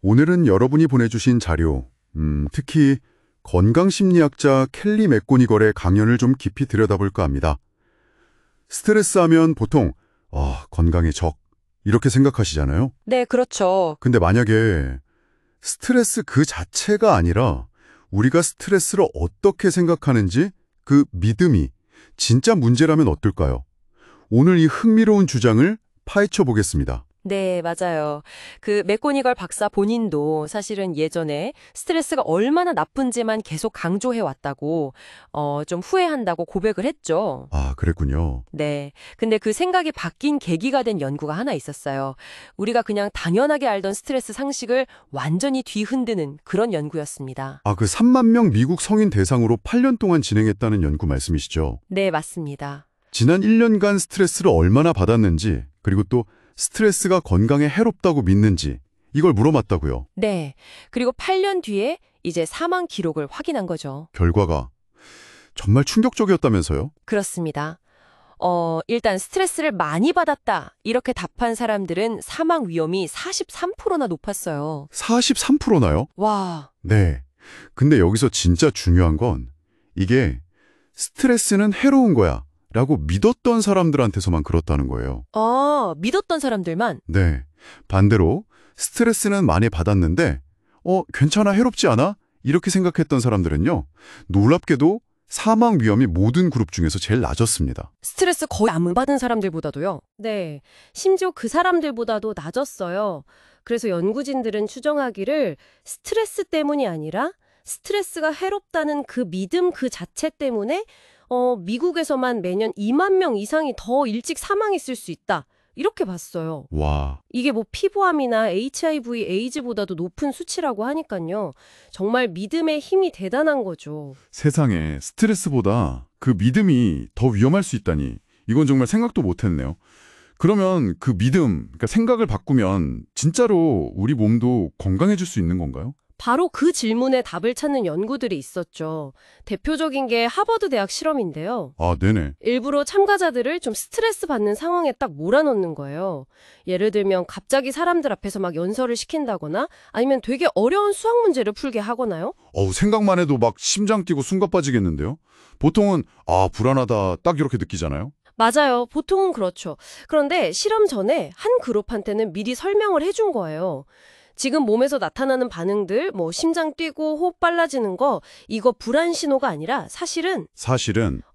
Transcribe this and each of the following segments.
오늘은 여러분이 보내주신 자료, 특히 건강심리학자 켈리 맥고니걸의 강연을 좀 깊이 들여다볼까 합니다. 스트레스 하면 보통 건강의 적, 이렇게 생각하시잖아요. 네, 그렇죠. 근데 만약에 스트레스 그 자체가 아니라 우리가 스트레스를 어떻게 생각하는지 그 믿음이 진짜 문제라면 어떨까요? 오늘 이 흥미로운 주장을 파헤쳐 보겠습니다. 네, 맞아요. 그 맥고니걸 박사 본인도 사실은 예전에 스트레스가 얼마나 나쁜지만 계속 강조해 왔다고 좀 후회한다고 고백을 했죠. 아, 그랬군요. 네. 근데 그 생각이 바뀐 계기가 된 연구가 하나 있었어요. 우리가 그냥 당연하게 알던 스트레스 상식을 완전히 뒤흔드는 그런 연구였습니다. 아, 그 3만 명 미국 성인 대상으로 8년 동안 진행했다는 연구 말씀이시죠? 네, 맞습니다. 지난 1년간 스트레스를 얼마나 받았는지, 그리고 또 스트레스가 건강에 해롭다고 믿는지 이걸 물어봤다고요. 네. 그리고 8년 뒤에 이제 사망 기록을 확인한 거죠. 결과가 정말 충격적이었다면서요? 그렇습니다. 일단 스트레스를 많이 받았다. 이렇게 답한 사람들은 사망 위험이 43%나 높았어요. 43%나요? 와, 네. 근데 여기서 진짜 중요한 건 이게 스트레스는 해로운 거야 라고 믿었던 사람들한테서만 그렇다는 거예요. 믿었던 사람들만. 네. 반대로 스트레스는 많이 받았는데 괜찮아, 해롭지 않아? 이렇게 생각했던 사람들은요. 놀랍게도 사망 위험이 모든 그룹 중에서 제일 낮았습니다. 스트레스 거의 안 받은 사람들보다도요. 네. 심지어 그 사람들보다도 낮았어요. 그래서 연구진들은 추정하기를 스트레스 때문이 아니라 스트레스가 해롭다는 그 믿음 그 자체 때문에 미국에서만 매년 2만 명 이상이 더 일찍 사망했을 수 있다. 이렇게 봤어요. 와, 이게 뭐 피부암이나 HIV, 에이즈보다도 높은 수치라고 하니까요. 정말 믿음의 힘이 대단한 거죠. 세상에 스트레스보다 그 믿음이 더 위험할 수 있다니 이건 정말 생각도 못했네요. 그러면 그 믿음, 그러니까 생각을 바꾸면 진짜로 우리 몸도 건강해질 수 있는 건가요? 바로 그 질문에 답을 찾는 연구들이 있었죠. 대표적인 게 하버드 대학 실험인데요. 아, 네네. 일부러 참가자들을 좀 스트레스 받는 상황에 딱 몰아넣는 거예요. 예를 들면 갑자기 사람들 앞에서 막 연설을 시킨다거나 아니면 되게 어려운 수학 문제를 풀게 하거나요. 생각만 해도 막 심장 뛰고 숨가 빠지겠는데요? 보통은 불안하다 딱 이렇게 느끼잖아요. 맞아요. 보통은 그렇죠. 그런데 실험 전에 한 그룹한테는 미리 설명을 해준 거예요. 지금 몸에서 나타나는 반응들, 뭐 심장 뛰고 호흡 빨라지는 거, 이거 불안 신호가 아니라 사실은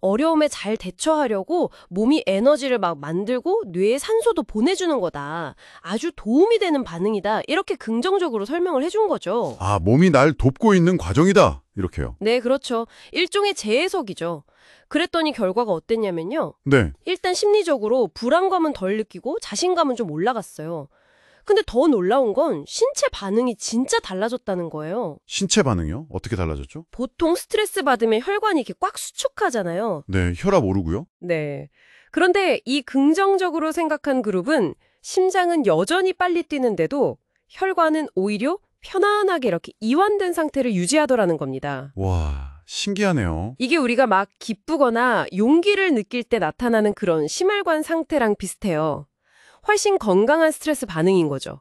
어려움에 잘 대처하려고 몸이 에너지를 막 만들고 뇌에 산소도 보내주는 거다. 아주 도움이 되는 반응이다. 이렇게 긍정적으로 설명을 해준 거죠. 아, 몸이 날 돕고 있는 과정이다. 이렇게요. 네, 그렇죠. 일종의 재해석이죠. 그랬더니 결과가 어땠냐면요. 네. 일단 심리적으로 불안감은 덜 느끼고 자신감은 좀 올라갔어요. 근데 더 놀라운 건 신체 반응이 진짜 달라졌다는 거예요. 신체 반응이요? 어떻게 달라졌죠? 보통 스트레스 받으면 혈관이 이렇게 꽉 수축하잖아요. 네, 혈압 오르고요. 네. 그런데 이 긍정적으로 생각한 그룹은 심장은 여전히 빨리 뛰는데도 혈관은 오히려 편안하게 이렇게 이완된 상태를 유지하더라는 겁니다. 와, 신기하네요. 이게 우리가 막 기쁘거나 용기를 느낄 때 나타나는 그런 심혈관 상태랑 비슷해요. 훨씬 건강한 스트레스 반응인 거죠.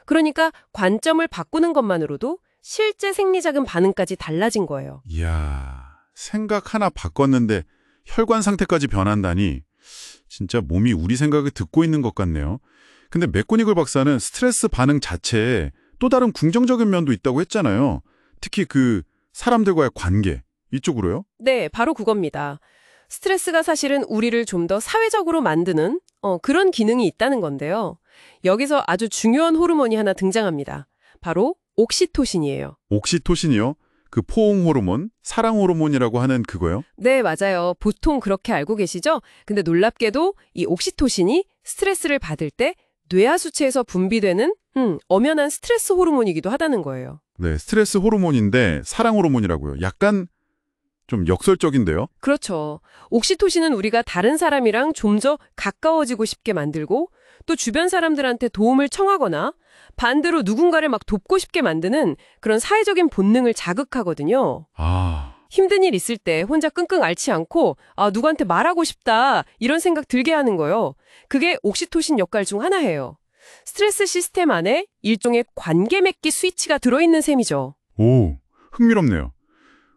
그러니까 관점을 바꾸는 것만으로도 실제 생리작용 반응까지 달라진 거예요. 이야, 생각 하나 바꿨는데 혈관 상태까지 변한다니 진짜 몸이 우리 생각을 듣고 있는 것 같네요. 근데 맥고니걸 박사는 스트레스 반응 자체에 또 다른 긍정적인 면도 있다고 했잖아요. 특히 그 사람들과의 관계, 이쪽으로요? 네, 바로 그겁니다. 스트레스가 사실은 우리를 좀 더 사회적으로 만드는 그런 기능이 있다는 건데요. 여기서 아주 중요한 호르몬이 하나 등장합니다. 바로 옥시토신이에요. 옥시토신이요? 그 포옹 호르몬, 사랑 호르몬이라고 하는 그거요? 네, 맞아요. 보통 그렇게 알고 계시죠? 근데 놀랍게도 이 옥시토신이 스트레스를 받을 때 뇌하수체에서 분비되는 엄연한 스트레스 호르몬이기도 하다는 거예요. 네, 스트레스 호르몬인데 사랑 호르몬이라고요. 약간 좀 역설적인데요? 그렇죠. 옥시토신은 우리가 다른 사람이랑 좀 더 가까워지고 싶게 만들고 또 주변 사람들한테 도움을 청하거나 반대로 누군가를 막 돕고 싶게 만드는 그런 사회적인 본능을 자극하거든요. 힘든 일 있을 때 혼자 끙끙 앓지 않고 누구한테 말하고 싶다 이런 생각 들게 하는 거요. 그게 옥시토신 역할 중 하나예요. 스트레스 시스템 안에 일종의 관계 맺기 스위치가 들어있는 셈이죠. 오, 흥미롭네요.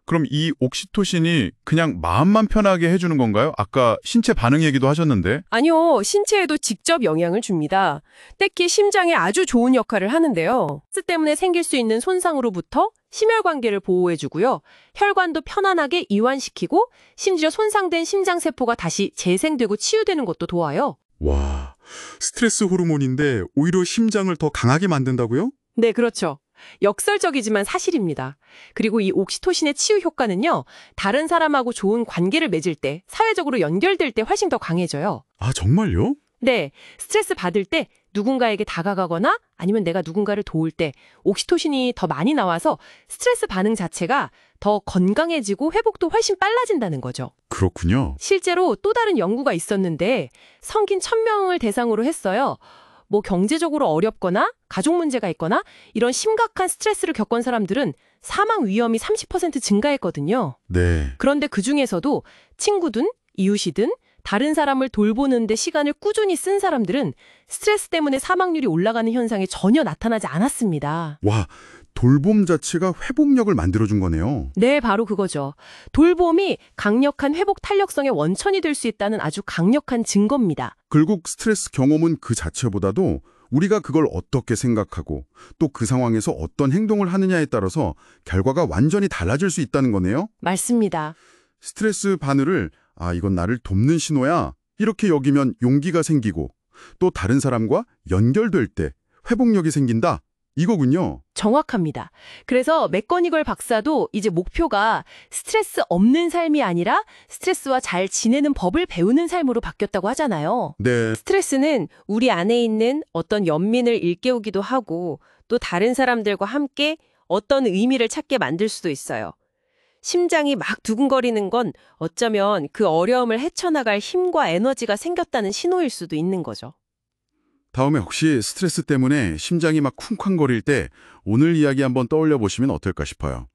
그럼 이 옥시토신이 그냥 마음만 편하게 해주는 건가요? 아까 신체 반응 얘기도 하셨는데. 아니요, 신체에도 직접 영향을 줍니다. 특히 심장에 아주 좋은 역할을 하는데요. 스트레스 때문에 생길 수 있는 손상으로부터 심혈관계를 보호해주고요. 혈관도 편안하게 이완시키고 심지어 손상된 심장세포가 다시 재생되고 치유되는 것도 도와요. 와, 스트레스 호르몬인데 오히려 심장을 더 강하게 만든다고요? 네, 그렇죠. 역설적이지만 사실입니다. 그리고 이 옥시토신의 치유 효과는요, 다른 사람하고 좋은 관계를 맺을 때, 사회적으로 연결될 때 훨씬 더 강해져요. 아, 정말요? 네, 스트레스 받을 때 누군가에게 다가가거나 아니면 내가 누군가를 도울 때 옥시토신이 더 많이 나와서 스트레스 반응 자체가 더 건강해지고 회복도 훨씬 빨라진다는 거죠. 그렇군요. 실제로 또 다른 연구가 있었는데 성인 1000명을 대상으로 했어요. 뭐 경제적으로 어렵거나 가족 문제가 있거나 이런 심각한 스트레스를 겪은 사람들은 사망 위험이 30% 증가했거든요. 네. 그런데 그중에서도 친구든 이웃이든 다른 사람을 돌보는데 시간을 꾸준히 쓴 사람들은 스트레스 때문에 사망률이 올라가는 현상이 전혀 나타나지 않았습니다. 와, 돌봄 자체가 회복력을 만들어준 거네요. 네, 바로 그거죠. 돌봄이 강력한 회복 탄력성의 원천이 될 수 있다는 아주 강력한 증거입니다. 결국 스트레스 경험은 그 자체보다도 우리가 그걸 어떻게 생각하고 또 그 상황에서 어떤 행동을 하느냐에 따라서 결과가 완전히 달라질 수 있다는 거네요. 맞습니다. 스트레스 바늘을 이건 나를 돕는 신호야 이렇게 여기면 용기가 생기고 또 다른 사람과 연결될 때 회복력이 생긴다 이거군요. 정확합니다. 그래서 맥거니걸 박사도 이제 목표가 스트레스 없는 삶이 아니라 스트레스와 잘 지내는 법을 배우는 삶으로 바뀌었다고 하잖아요. 네. 스트레스는 우리 안에 있는 어떤 연민을 일깨우기도 하고 또 다른 사람들과 함께 어떤 의미를 찾게 만들 수도 있어요. 심장이 막 두근거리는 건 어쩌면 그 어려움을 헤쳐나갈 힘과 에너지가 생겼다는 신호일 수도 있는 거죠. 다음에 혹시 스트레스 때문에 심장이 막 쿵쾅거릴 때 오늘 이야기 한번 떠올려 보시면 어떨까 싶어요.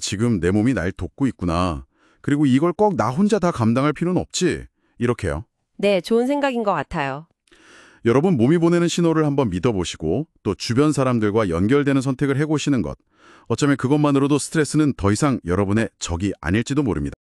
지금 내 몸이 날 돕고 있구나. 그리고 이걸 꼭 나 혼자 다 감당할 필요는 없지. 이렇게요. 네, 좋은 생각인 것 같아요. 여러분 몸이 보내는 신호를 한번 믿어보시고 또 주변 사람들과 연결되는 선택을 해보시는 것. 어쩌면 그것만으로도 스트레스는 더 이상 여러분의 적이 아닐지도 모릅니다.